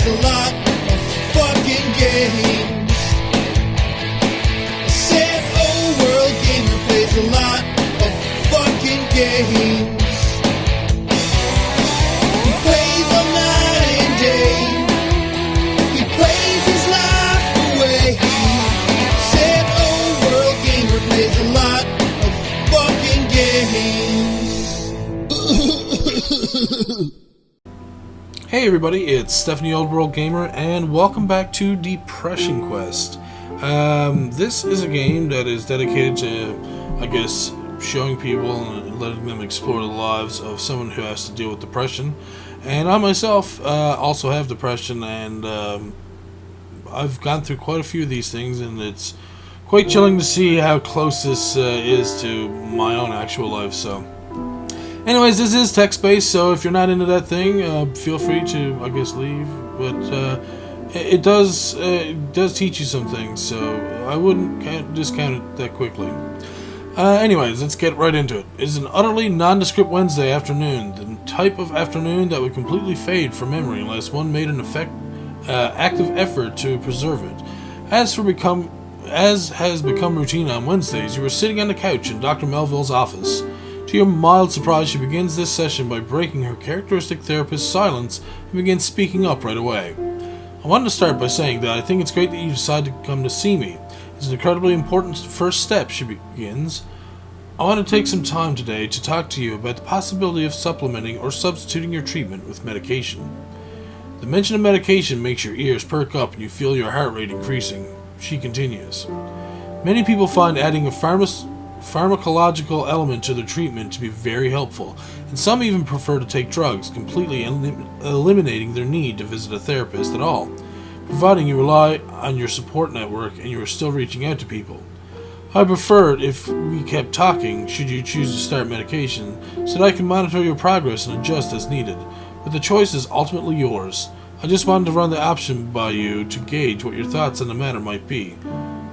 plays a lot of fucking games. I said, oh, World Gamer plays a lot of fucking games. He plays all night and day. He plays his life away. Said, oh, World Gamer plays a lot of fucking games. Hey everybody, it's Stephanie Old World Gamer, and welcome back to Depression Quest. This is a game that is dedicated to, I guess, showing people and letting them explore the lives of someone who has to deal with depression. And I myself also have depression, and I've gone through quite a few of these things, and it's quite chilling to see how close this is to my own actual life. So anyways, this is text-based, so if you're not into that thing, feel free to, I guess, leave. But it does teach you some things, so I wouldn't discount it that quickly. Anyways, let's get right into it. It's an utterly nondescript Wednesday afternoon, the type of afternoon that would completely fade from memory unless one made an active effort to preserve it. As has become routine on Wednesdays, you were sitting on the couch in Dr. Melville's office. To your mild surprise, she begins this session by breaking her characteristic therapist's silence and begins speaking up right away. I wanted to start by saying that I think it's great that you decided to come to see me. It's an incredibly important first step, she begins. I want to take some time today to talk to you about the possibility of supplementing or substituting your treatment with medication. The mention of medication makes your ears perk up and you feel your heart rate increasing. She continues. Many people find adding a pharmacological element to their treatment to be very helpful, and some even prefer to take drugs, completely eliminating their need to visit a therapist at all, providing you rely on your support network and you are still reaching out to people. I prefer it if we kept talking should you choose to start medication, so that I can monitor your progress and adjust as needed, but the choice is ultimately yours. I just wanted to run the option by you to gauge what your thoughts on the matter might be.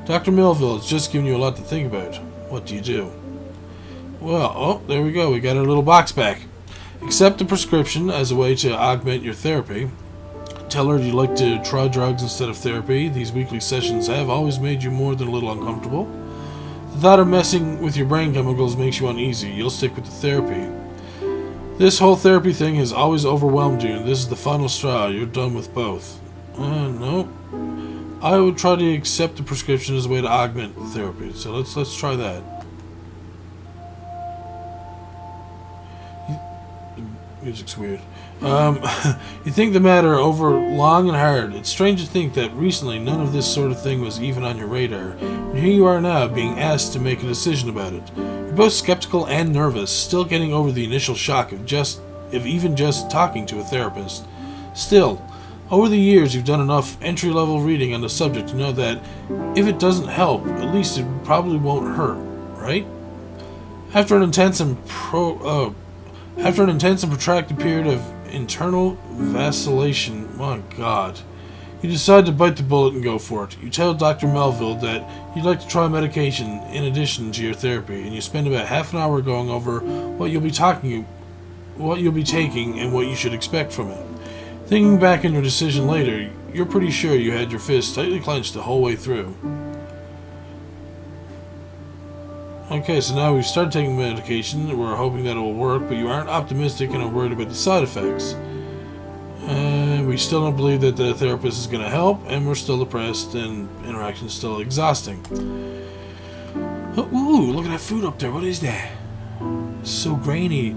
Dr. Melville has just given you a lot to think about. What do you do? Well, oh, there we go. We got our little box back. Accept the prescription as a way to augment your therapy. Tell her you'd like to try drugs instead of therapy. These weekly sessions have always made you more than a little uncomfortable. The thought of messing with your brain chemicals makes you uneasy. You'll stick with the therapy. This whole therapy thing has always overwhelmed you, and this is the final straw. You're done with both. No. I would try to accept the prescription as a way to augment the therapy. So let's try that. Music's weird. You think the matter over long and hard. It's strange to think that recently none of this sort of thing was even on your radar. And here you are now, being asked to make a decision about it. You're both skeptical and nervous, still getting over the initial shock of even just talking to a therapist. Still, over the years, you've done enough entry-level reading on the subject to know that if it doesn't help, at least it probably won't hurt, right? After an intense and protracted period of internal vacillation, my God, you decide to bite the bullet and go for it. You tell Dr. Melville that you'd like to try medication in addition to your therapy, and you spend about half an hour going over what you'll be taking, and what you should expect from it. Thinking back on your decision later, you're pretty sure you had your fists tightly clenched the whole way through. Okay, so now we've started taking medication. We're hoping that it will work, but you aren't optimistic and are worried about the side effects. We still don't believe that the therapist is going to help, and we're still depressed, and interaction's still exhausting. Ooh, look at that food up there. What is that? It's so grainy.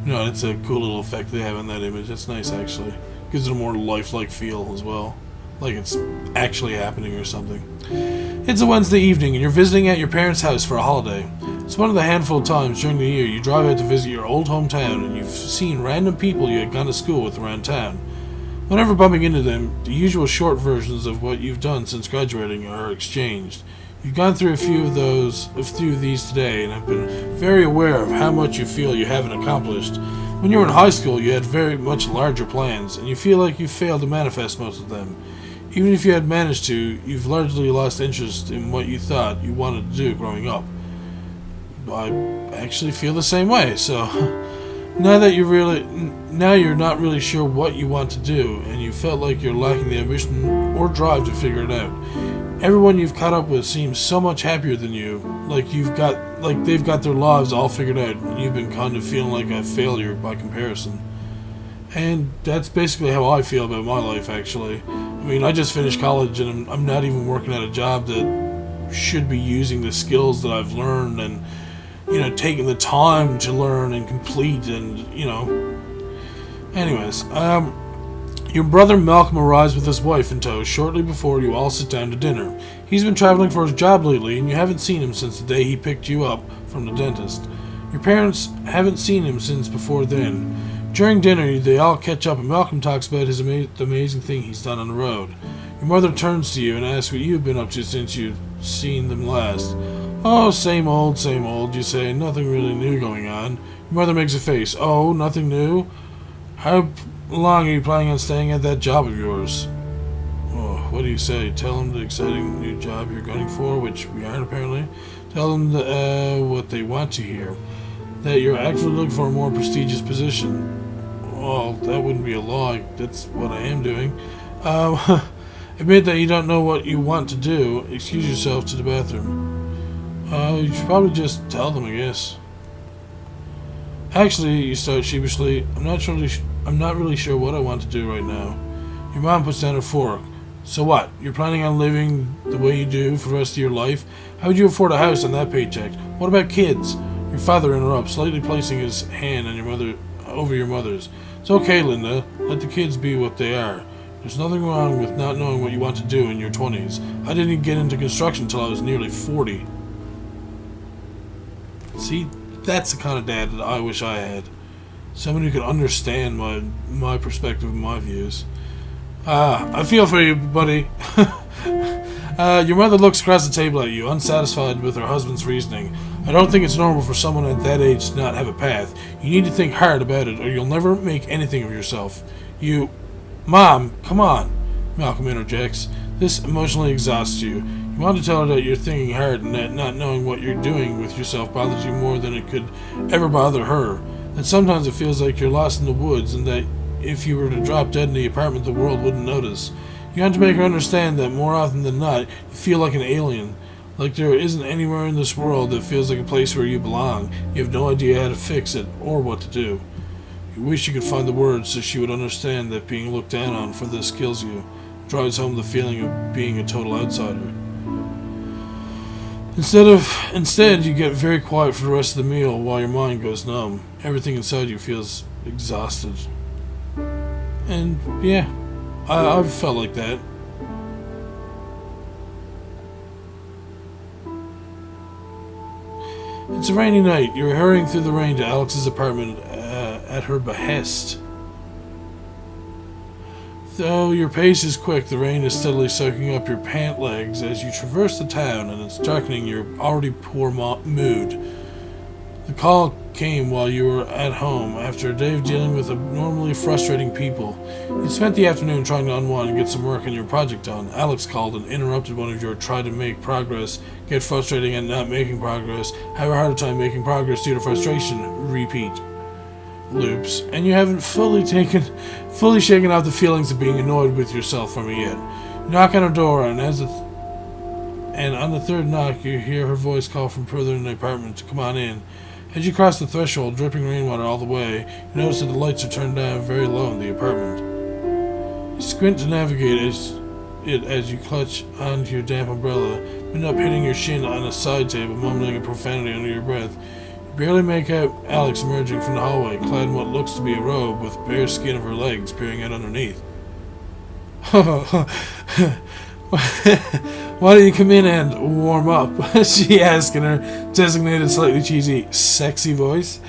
No, it's a cool little effect they have in that image. That's nice, actually. Gives it a more lifelike feel as well. Like it's actually happening or something. It's a Wednesday evening, and you're visiting at your parents' house for a holiday. It's one of the handful of times during the year you drive out to visit your old hometown, and you've seen random people you had gone to school with around town. Whenever bumping into them, the usual short versions of what you've done since graduating are exchanged. You've gone through a few of these today, and have been very aware of how much you feel you haven't accomplished. When you were in high school, you had very much larger plans, and you feel like you failed to manifest most of them. Even if you had managed to, you've largely lost interest in what you thought you wanted to do growing up. I actually feel the same way, so Now you're not really sure what you want to do, and you felt like you're lacking the ambition or drive to figure it out. Everyone you've caught up with seems so much happier than you, like they've got their lives all figured out, and you've been kind of feeling like a failure by comparison. And that's basically how I feel about my life, actually. I mean, I just finished college, and I'm not even working at a job that should be using the skills that I've learned and, taking the time to learn and complete and, Anyways, your brother Malcolm arrives with his wife in tow shortly before you all sit down to dinner. He's been traveling for his job lately, and you haven't seen him since the day he picked you up from the dentist. Your parents haven't seen him since before then. During dinner, they all catch up, and Malcolm talks about the amazing thing he's done on the road. Your mother turns to you and asks what you've been up to since you've seen them last. Oh, same old, you say. Nothing really new going on. Your mother makes a face. Oh, nothing new? How long are you planning on staying at that job of yours? Oh, what do you say? Tell them the exciting new job you're gunning for, which we aren't apparently. Tell them what they want to hear. That you're actually looking for a more prestigious position. Well, that wouldn't be a lie. That's what I am doing. Admit that you don't know what you want to do. Excuse yourself to the bathroom. You should probably just tell them, I guess. Actually, you start sheepishly. I'm not really sure what I want to do right now. Your mom puts down her fork. So what? You're planning on living the way you do for the rest of your life? How would you afford a house on that paycheck? What about kids? Your father interrupts, slightly placing his hand on over your mother's. It's okay, Linda. Let the kids be what they are. There's nothing wrong with not knowing what you want to do in your 20s. I didn't get into construction until I was nearly 40. See, that's the kind of dad that I wish I had. Someone who could understand my perspective and my views. I feel for you, buddy. Your mother looks across the table at you, unsatisfied with her husband's reasoning. I don't think it's normal for someone at that age to not have a path. You need to think hard about it, or you'll never make anything of yourself. Mom, come on, Malcolm interjects. This emotionally exhausts you. You want to tell her that you're thinking hard and that not knowing what you're doing with yourself bothers you more than it could ever bother her. That sometimes it feels like you're lost in the woods and that if you were to drop dead in the apartment, the world wouldn't notice. You have to make her understand that more often than not, you feel like an alien. Like there isn't anywhere in this world that feels like a place where you belong. You have no idea how to fix it or what to do. You wish you could find the words so she would understand that being looked down on for this kills you. It drives home the feeling of being a total outsider. Instead, you get very quiet for the rest of the meal while your mind goes numb. Everything inside you feels exhausted. And yeah, I've felt like that. It's a rainy night. You're hurrying through the rain to Alex's apartment at her behest. Though your pace is quick, the rain is steadily soaking up your pant legs as you traverse the town, and it's darkening your already poor mood. The call came while you were at home after a day of dealing with abnormally frustrating people. You spent the afternoon trying to unwind and get some work on your project done. Alex called and interrupted one of your try to make progress, get frustrating and not making progress, have a harder time making progress due to frustration, repeat loops, and you haven't fully shaken off the feelings of being annoyed with yourself from it yet. You knock on her door, and on the third knock, you hear her voice call from further in the apartment to come on in. As you cross the threshold, dripping rainwater all the way, you notice that the lights are turned down very low in the apartment. You squint to navigate as you clutch onto your damp umbrella, end up hitting your shin on a side table, mumbling a profanity under your breath. You barely make out Alex emerging from the hallway, clad in what looks to be a robe with bare skin of her legs peering out underneath. Why don't you come in and warm up? She asked in her designated, slightly cheesy, sexy voice.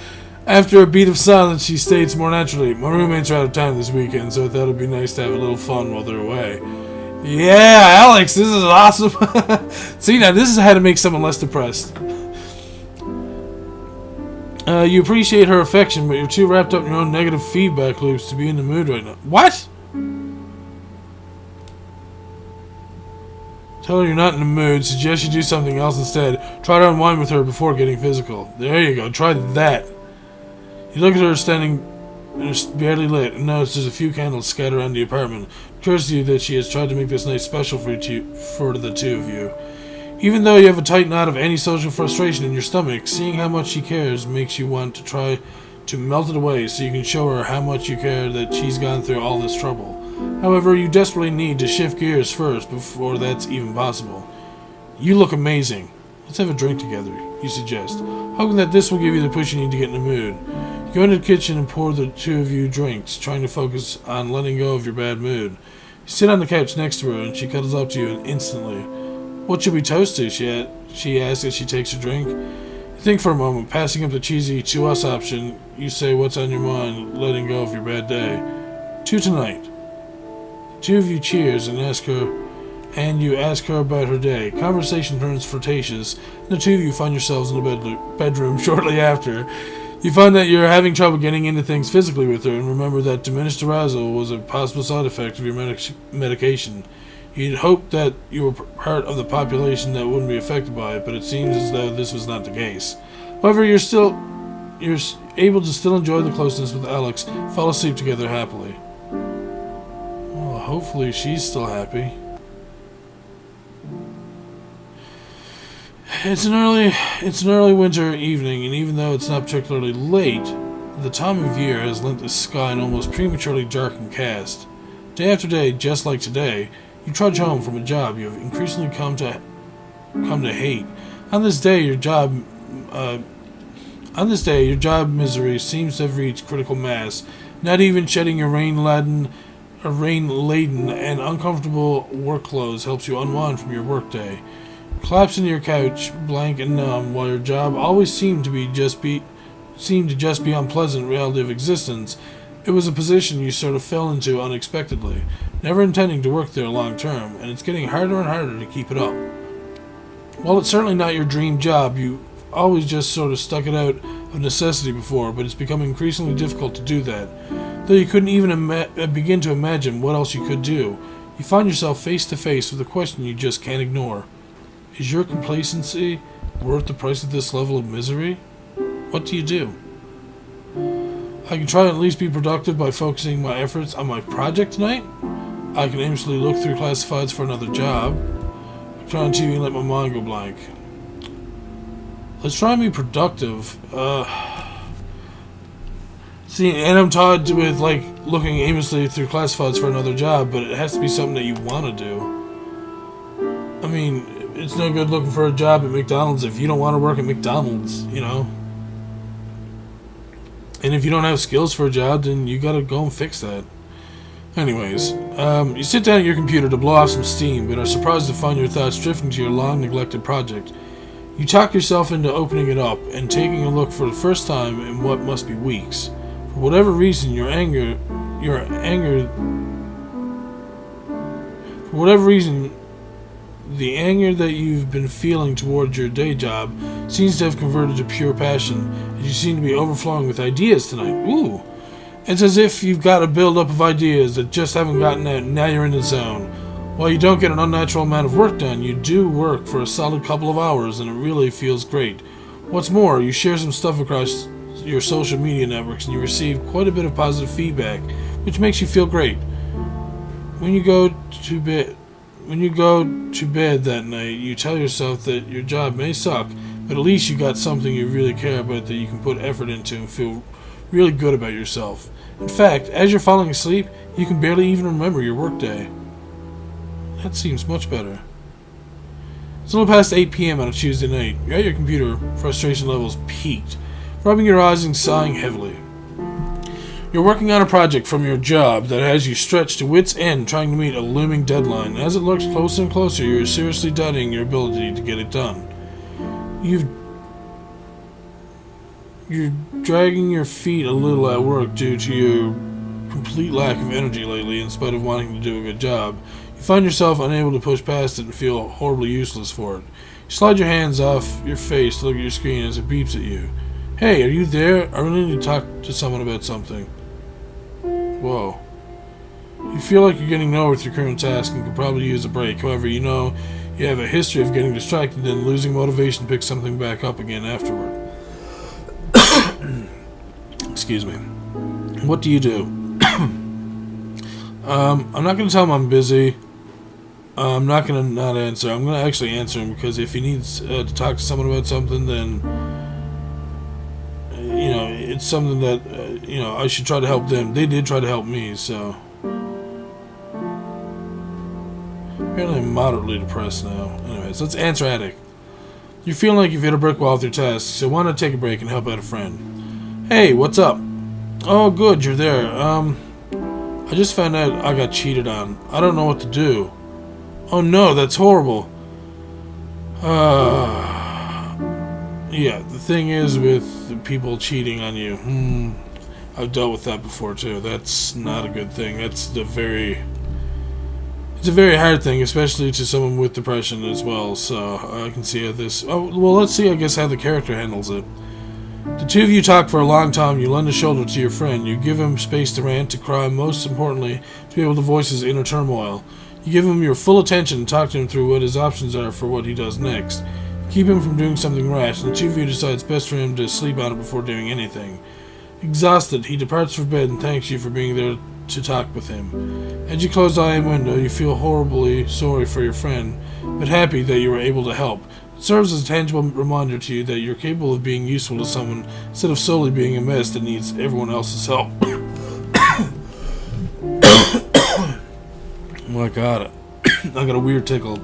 After a beat of silence, she states more naturally, my roommates are out of town this weekend, so I thought it'd be nice to have a little fun while they're away. Yeah, Alex, this is awesome. See, now this is how to make someone less depressed. You appreciate her affection, but you're too wrapped up in your own negative feedback loops to be in the mood right now. What? Tell her you're not in the mood, suggest you do something else instead. Try to unwind with her before getting physical. There you go, try that. You look at her standing and it's barely lit, and notice there's a few candles scattered around the apartment. It occurs to you that she has tried to make this night special for the two of you. Even though you have a tight knot of antisocial frustration in your stomach, seeing how much she cares makes you want to try to melt it away so you can show her how much you care that she's gone through all this trouble. However, you desperately need to shift gears first before that's even possible. You look amazing. Let's have a drink together, you suggest, hoping that this will give you the push you need to get in the mood. You go into the kitchen and pour the two of you drinks, trying to focus on letting go of your bad mood. You sit on the couch next to her and she cuddles up to you instantly. What should we toast to? She asks as she takes her drink. You think for a moment, passing up the cheesy to us option. You say what's on your mind, letting go of your bad day. To tonight. The two of you cheers and you ask her about her day. Conversation turns flirtatious, and the two of you find yourselves in the bedroom shortly after. You find that you're having trouble getting into things physically with her, and remember that diminished arousal was a possible side effect of your medication. You'd hoped that you were part of the population that wouldn't be affected by it, but it seems as though this was not the case. However, you're able to still enjoy the closeness with Alex, fall asleep together happily. Well, hopefully she's still happy. It's an early winter evening, and even though it's not particularly late, the time of year has lent the sky an almost prematurely darkened cast. Day after day, just like today, you trudge home from a job you have increasingly come to hate. On this day, your job misery seems to have reached critical mass. Not even shedding your rain-laden and uncomfortable work clothes helps you unwind from your workday. Collapse into your couch, blank and numb, while your job always seemed to just be unpleasant reality of existence. It was a position you sort of fell into unexpectedly, never intending to work there long term, and it's getting harder and harder to keep it up. While it's certainly not your dream job, you always just sort of stuck it out of necessity before, but it's become increasingly difficult to do that. Though you couldn't even begin to imagine what else you could do, you find yourself face to face with a question you just can't ignore. Is your complacency worth the price of this level of misery? What do you do? I can try to at least be productive by focusing my efforts on my project tonight. I can aimlessly look through classifieds for another job. I turn on TV and let my mind go blank. Let's try and be productive. And I'm tied with looking aimlessly through classifieds for another job, but it has to be something that you want to do. I mean, it's no good looking for a job at McDonald's if you don't want to work at McDonald's, you know? And if you don't have skills for a job, then you gotta go and fix that. Anyways, you sit down at your computer to blow off some steam, but are surprised to find your thoughts drifting to your long-neglected project. You talk yourself into opening it up and taking a look for the first time in what must be weeks. For whatever reason, the anger that you've been feeling towards your day job seems to have converted to pure passion, and you seem to be overflowing with ideas tonight. Ooh! It's as if you've got a build-up of ideas that just haven't gotten out, and now you're in the zone. While you don't get an unnatural amount of work done, you do work for a solid couple of hours, and it really feels great. What's more, you share some stuff across your social media networks, and you receive quite a bit of positive feedback, which makes you feel great. When you go to bed that night, you tell yourself that your job may suck, but at least you got something you really care about that you can put effort into and feel really good about yourself. In fact, as you're falling asleep, you can barely even remember your workday. That seems much better. It's a little past 8 p.m. on a Tuesday night. You're at your computer, frustration levels peaked, rubbing your eyes and sighing heavily. You're working on a project from your job that has you stretched to wit's end trying to meet a looming deadline. As it looks closer and closer, you're seriously doubting your ability to get it done. You're dragging your feet a little at work due to your complete lack of energy lately in spite of wanting to do a good job. You find yourself unable to push past it and feel horribly useless for it. You slide your hands off your face to look at your screen as it beeps at you. Hey, are you there? I really need to talk to someone about something. Whoa. You feel like you're getting nowhere with your current task and could probably use a break. However, you know you have a history of getting distracted and losing motivation to pick something back up again afterward. Excuse me. What do you do? I'm not going to tell him I'm busy. I'm not going to not answer. I'm going to actually answer him, because if he needs to talk to someone about something, then, it's something that, I should try to help them. They did try to help me, so. Apparently I'm moderately depressed now. Anyways, let's answer Attic. You feel like you've hit a brick wall with your tasks, so why not take a break and help out a friend? Hey, what's up? Oh, good, you're there. I just found out I got cheated on. I don't know what to do. Oh no, that's horrible. Yeah, the thing is with the people cheating on you, I've dealt with that before too. That's not a good thing. It's a very hard thing, especially to someone with depression as well, so I can see how this... Oh, well, let's see, I guess, how the character handles it. The two of you talk for a long time. You lend a shoulder to your friend. You give him space to rant, to cry, most importantly, to be able to voice his inner turmoil. You give him your full attention and talk to him through what his options are for what he does next. You keep him from doing something rash, and the two of you decide it's best for him to sleep on it before doing anything. Exhausted, he departs for bed and thanks you for being there to talk with him. As you close eye and window, you feel horribly sorry for your friend, but happy that you were able to help. It serves as a tangible reminder to you that you're capable of being useful to someone instead of solely being a mess that needs everyone else's help. Oh my god, I got a weird tickle.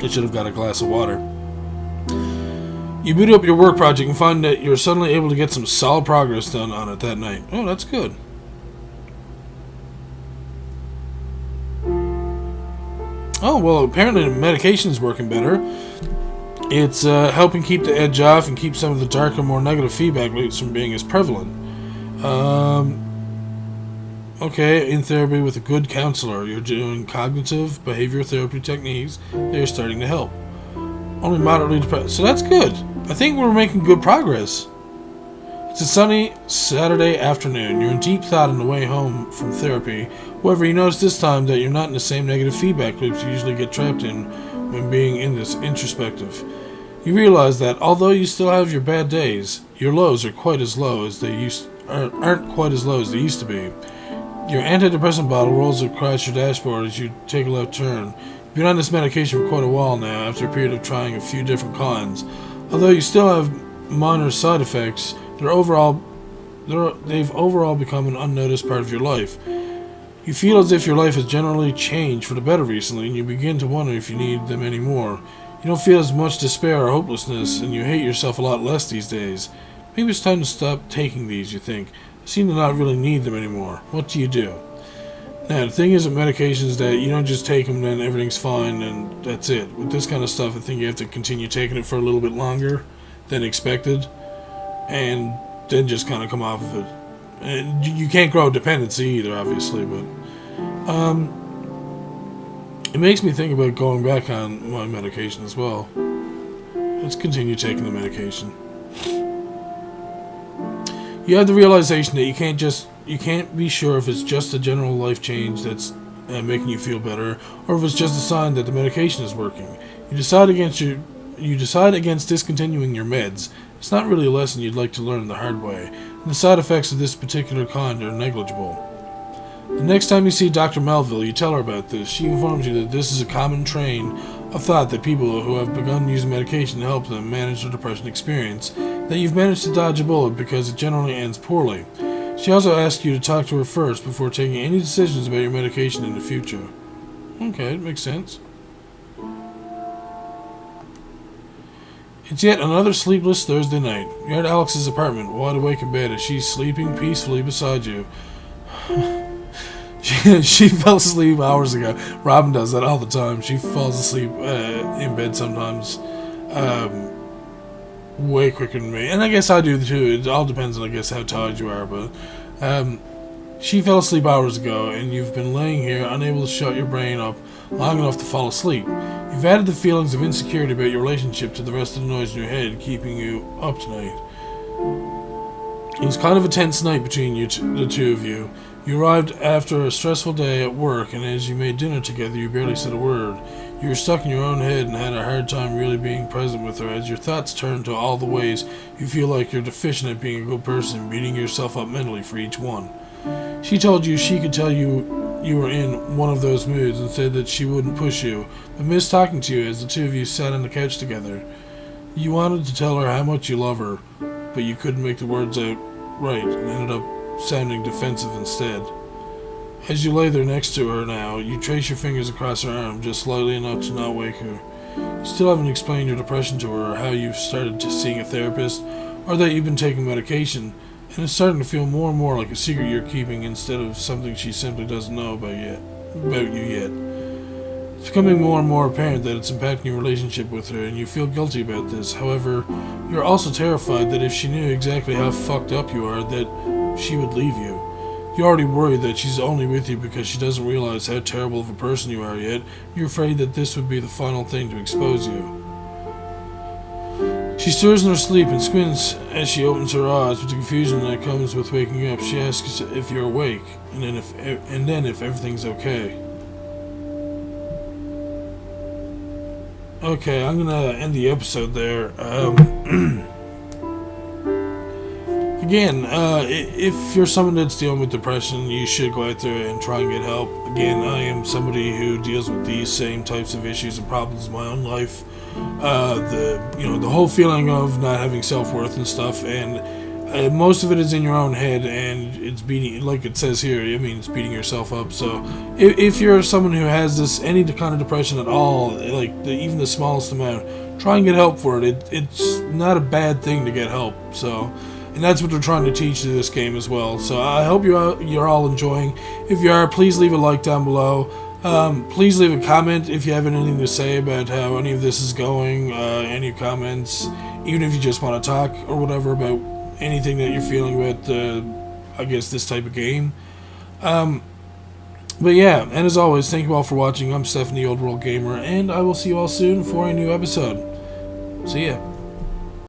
I should have got a glass of water. You boot up your work project and find that you're suddenly able to get some solid progress done on it that night. Oh, that's good. Oh, well, apparently the medication's working better. It's helping keep the edge off and keep some of the darker, more negative feedback loops from being as prevalent. Okay, in therapy with a good counselor, you're doing cognitive behavioral therapy techniques. They're starting to help. Only moderately depressed. So that's good. I think we're making good progress. It's a sunny Saturday afternoon. You're in deep thought on the way home from therapy. However, you notice this time that you're not in the same negative feedback loops you usually get trapped in when being in this introspective. You realize that although you still have your bad days, your lows are quite as low as they aren't quite as low as they used to be. Your antidepressant bottle rolls across your dashboard as you take a left turn. You've been on this medication for quite a while now, after a period of trying a few different kinds. Although you still have minor side effects, they've overall become an unnoticed part of your life. You feel as if your life has generally changed for the better recently, and you begin to wonder if you need them anymore. You don't feel as much despair or hopelessness, and you hate yourself a lot less these days. Maybe it's time to stop taking these, you think. I seem to not really need them anymore. What do you do? Now, the thing is with medications that you don't just take them and everything's fine and that's it. With this kind of stuff, I think you have to continue taking it for a little bit longer than expected, and then just kind of come off of it. And you can't grow dependency either, obviously, but it makes me think about going back on my medication as well. Let's continue taking the medication. You have the realization that you can't be sure if it's just a general life change that's making you feel better, or if it's just a sign that the medication is working. You decide against discontinuing your meds. It's not really a lesson you'd like to learn the hard way, and the side effects of this particular kind are negligible. The next time you see Dr. Melville, you tell her about this. She informs you that this is a common train of thought that people who have begun using medication to help them manage their depression experience, that you've managed to dodge a bullet because it generally ends poorly. She also asks you to talk to her first before taking any decisions about your medication in the future. Okay, it makes sense. It's yet another sleepless Thursday night. You're at Alex's apartment, wide awake in bed as she's sleeping peacefully beside you. She fell asleep hours ago. Robin does that all the time. She falls asleep in bed sometimes way quicker than me. And I guess I do too. It all depends on, I guess, how tired you are. But she fell asleep hours ago, and you've been laying here unable to shut your brain up long enough to fall asleep. You've added the feelings of insecurity about your relationship to the rest of the noise in your head, keeping you up tonight. It was kind of a tense night between the two of you. You arrived after a stressful day at work, and as you made dinner together, you barely said a word. You were stuck in your own head and had a hard time really being present with her as your thoughts turned to all the ways you feel like you're deficient at being a good person, beating yourself up mentally for each one. She told you she could tell you were in one of those moods and said that she wouldn't push you, but missed talking to you as the two of you sat on the couch together. You wanted to tell her how much you love her, but you couldn't make the words out right and ended up sounding defensive instead. As you lay there next to her now, you trace your fingers across her arm just slightly enough to not wake her. You still haven't explained your depression to her, or how you've started to seeing a therapist, or that you've been taking medication, and it's starting to feel more and more like a secret you're keeping instead of something she simply doesn't know about you yet. It's becoming more and more apparent that it's impacting your relationship with her, and you feel guilty about this. However, you're also terrified that if she knew exactly how fucked up you are, that she would leave you. You're already worried that she's only with you because she doesn't realize how terrible of a person you are yet. You're afraid that this would be the final thing to expose you. She stirs in her sleep and squints as she opens her eyes with the confusion that comes with waking up. She asks if you're awake, and then if everything's okay. Okay, I'm gonna end the episode there. Again, if you're someone that's dealing with depression, you should go out there and try and get help. Again, I am somebody who deals with these same types of issues and problems in my own life. The whole feeling of not having self-worth and stuff, and most of it is in your own head, and it's beating, like it says here, it's beating yourself up. So if you're someone who has any kind of depression at all, like even the smallest amount, try and get help for it. It's not a bad thing to get help. So. And that's what they're trying to teach to this game as well. So I hope you're all enjoying. If you are, please leave a like down below. Please leave a comment if you have anything to say about how any of this is going. Any comments, even if you just want to talk or whatever about anything that you're feeling about, this type of game. But yeah, and as always, thank you all for watching. I'm Stephanie, Old World Gamer, and I will see you all soon for a new episode. See ya.